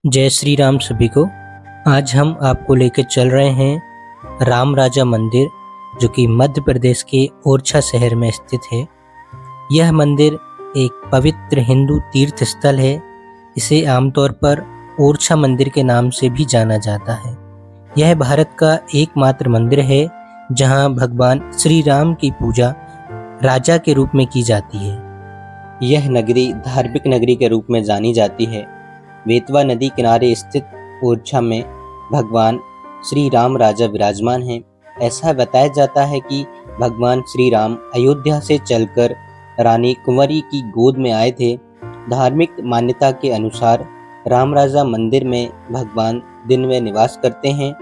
जय श्री राम सभी को। आज हम आपको लेकर चल रहे हैं राम राजा मंदिर, जो कि मध्य प्रदेश के ओरछा शहर में स्थित है। यह मंदिर एक पवित्र हिंदू तीर्थ स्थल है। इसे आमतौर पर ओरछा मंदिर के नाम से भी जाना जाता है। यह भारत का एकमात्र मंदिर है जहां भगवान श्री राम की पूजा राजा के रूप में की जाती है। यह नगरी धार्मिक नगरी के रूप में जानी जाती है। बेतवा नदी किनारे स्थित ओरछा में भगवान श्री राम राजा विराजमान हैं। ऐसा बताया जाता है कि भगवान श्री राम अयोध्या से चलकर रानी कुंवरी की गोद में आए थे। धार्मिक मान्यता के अनुसार राम राजा मंदिर में भगवान दिन में निवास करते हैं,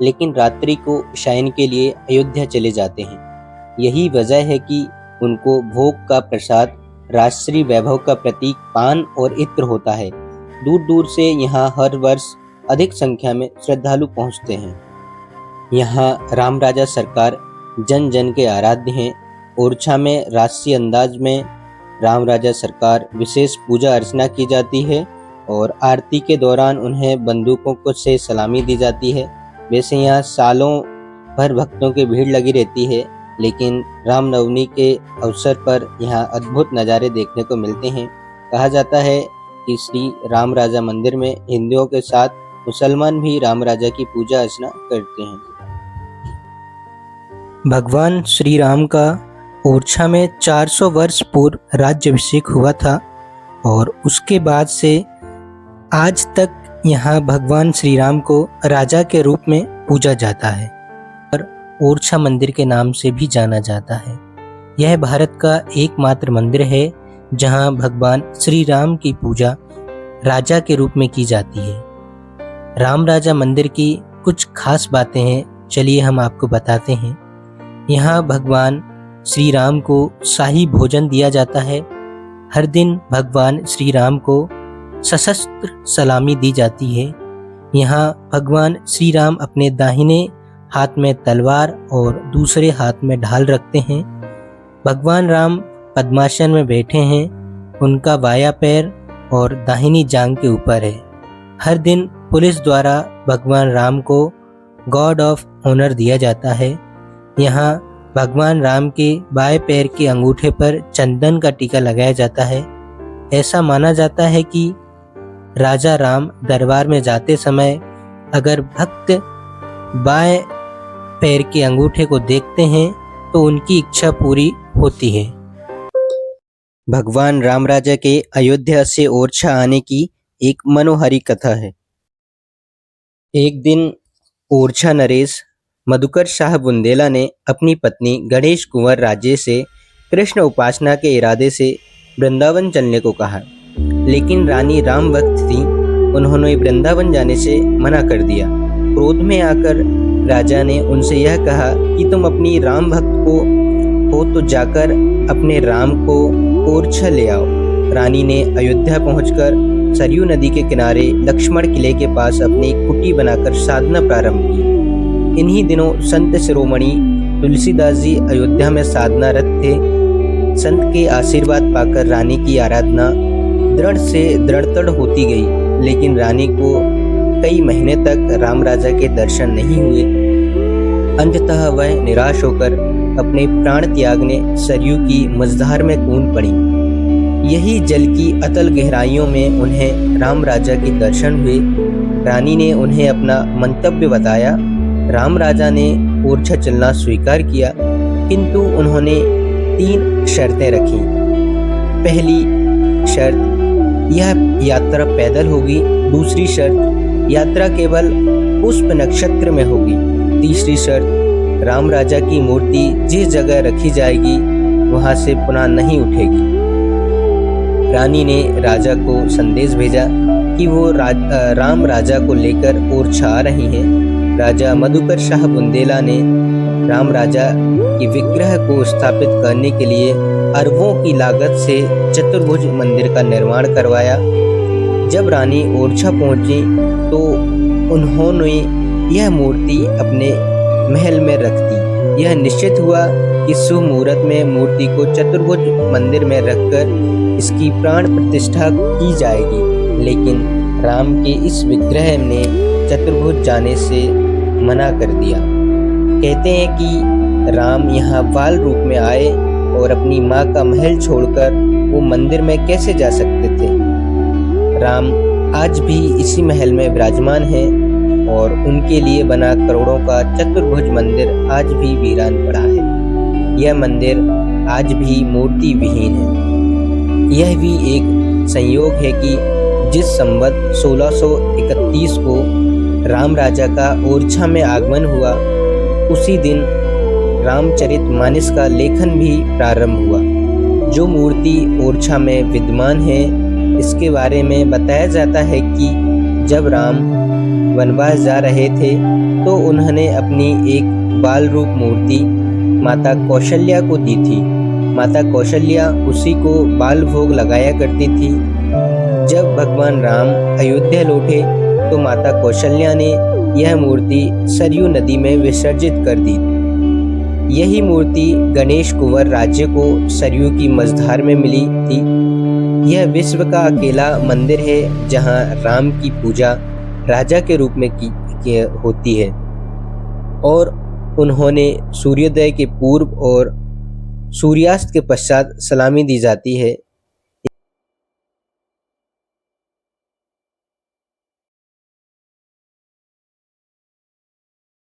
लेकिन रात्रि को शयन के लिए अयोध्या चले जाते हैं। यही वजह है कि उनको भोग का प्रसाद राजश्री वैभव का प्रतीक पान और इत्र होता है। दूर दूर से यहाँ हर वर्ष अधिक संख्या में श्रद्धालु पहुँचते हैं। यहाँ राम राजा सरकार जन जन के आराध्य हैं। ओरछा में राष्ट्रीय अंदाज में राम राजा सरकार विशेष पूजा अर्चना की जाती है और आरती के दौरान उन्हें बंदूकों को से सलामी दी जाती है। वैसे यहाँ सालों भर भक्तों की भीड़ लगी रहती है, लेकिन रामनवमी के अवसर पर यहाँ अद्भुत नज़ारे देखने को मिलते हैं। कहा जाता है कि श्री राम राजा मंदिर में हिंदुओं के साथ मुसलमान भी राम राजा की पूजा अर्चना करते हैं। भगवान श्री राम का ओरछा में 400 वर्ष पूर्व राज्याभिषेक हुआ था और उसके बाद से आज तक यहाँ भगवान श्री राम को राजा के रूप में पूजा जाता है और ओरछा मंदिर के नाम से भी जाना जाता है। यह भारत का एकमात्र मंदिर है जहां भगवान श्री राम की पूजा राजा के रूप में की जाती है। राम राजा मंदिर की कुछ खास बातें हैं, चलिए हम आपको बताते हैं। यहाँ भगवान श्री राम को शाही भोजन दिया जाता है। हर दिन भगवान श्री राम को सशस्त्र सलामी दी जाती है। यहाँ भगवान श्री राम अपने दाहिने हाथ में तलवार और दूसरे हाथ में ढाल रखते हैं। भगवान राम पद्मासन में बैठे हैं। उनका बायां पैर और दाहिनी जांघ के ऊपर है। हर दिन पुलिस द्वारा भगवान राम को गॉड ऑफ ऑनर दिया जाता है। यहाँ भगवान राम के बाएं पैर के अंगूठे पर चंदन का टीका लगाया जाता है। ऐसा माना जाता है कि राजा राम दरबार में जाते समय अगर भक्त बाएं पैर के अंगूठे को देखते हैं तो उनकी इच्छा पूरी होती है। भगवान राम राजा के अयोध्या से ओरछा आने की एक मनोहारी कथा है। एक दिन ओरछा नरेश मधुकर शाह बुंदेला ने अपनी पत्नी गणेश कुंवर राजे से कृष्ण उपासना के इरादे से वृंदावन चलने को कहा, लेकिन रानी राम भक्त थी। उन्होंने वृंदावन जाने से मना कर दिया। क्रोध में आकर राजा ने उनसे यह कहा कि तुम अपनी राम भक्त को हो तो जाकर अपने राम को ओरछा ले आओ। रानी ने अयोध्या पहुंचकर सरयू नदी के किनारे लक्ष्मण किले के पास अपनी कुटी बनाकर साधना प्रारंभ की। इन्हीं दिनों संत शिरोमणि तुलसीदास जी अयोध्या में साधनारत थे। संत के आशीर्वाद पाकर रानी की आराधना दृढ़ से दृढ़तर होती गई, लेकिन रानी को कई महीने तक राम राजा के दर्शन नहीं हुए। अंततः वह निराश होकर अपने प्राण त्यागने सरयू की मझधार में कूद पड़ी। यही जल की अतल गहराइयों में उन्हें राम राजा के दर्शन हुए। रानी ने उन्हें अपना मंतव्य बताया। राम राजा ने ओरछा चलना स्वीकार किया, किंतु उन्होंने 3 शर्तें रखी। पहली शर्त, यह यात्रा पैदल होगी। दूसरी शर्त, यात्रा केवल पुष्प नक्षत्र में होगी। तीसरी शर्त, राम राजा की मूर्ति जिस जगह रखी जाएगी वहां से पुनः नहीं उठेगी। रानी ने राजा को संदेश भेजा कि वो राम राजा को लेकर ओरछा आ रही हैं। राजा मधुकर शाह बुंदेला ने राम राजा की विग्रह को स्थापित करने के लिए अरबों की लागत से चतुर्भुज मंदिर का निर्माण करवाया। जब रानी ओरछा पहुंची तो उन्होंने यह मूर्ति अपने महल में रख दी। यह निश्चित हुआ कि शुभ मुहूर्त में मूर्ति को चतुर्भुज मंदिर में रखकर इसकी प्राण प्रतिष्ठा की जाएगी, लेकिन राम के इस विग्रह ने चतुर्भुज जाने से मना कर दिया। कहते हैं कि राम यहाँ बाल रूप में आए और अपनी माँ का महल छोड़कर वो मंदिर में कैसे जा सकते थे। राम आज भी इसी महल में विराजमान हैं और उनके लिए बना करोड़ों का चतुर्भुज मंदिर आज भी वीरान पड़ा है। यह मंदिर आज भी मूर्ति विहीन है। यह भी एक संयोग है कि जिस संवत 1631 को राम राजा का ओरछा में आगमन हुआ, उसी दिन रामचरितमानस का लेखन भी प्रारंभ हुआ। जो मूर्ति ओरछा में विद्यमान है, इसके बारे में बताया जाता है कि जब राम वनवास जा रहे थे तो उन्होंने अपनी एक बाल रूप मूर्ति माता कौशल्या को दी थी। माता कौशल्या उसी को बाल भोग लगाया करती थी। जब भगवान राम अयोध्या लौटे तो माता कौशल्या ने यह मूर्ति सरयू नदी में विसर्जित कर दी। यही मूर्ति गणेश कुंवर राज्य को सरयू की मझधार में मिली थी। यह विश्व का अकेला मंदिर है जहां राम की पूजा राजा के रूप में की होती है और उन्होंने सूर्योदय के पूर्व और सूर्यास्त के पश्चात सलामी दी जाती है।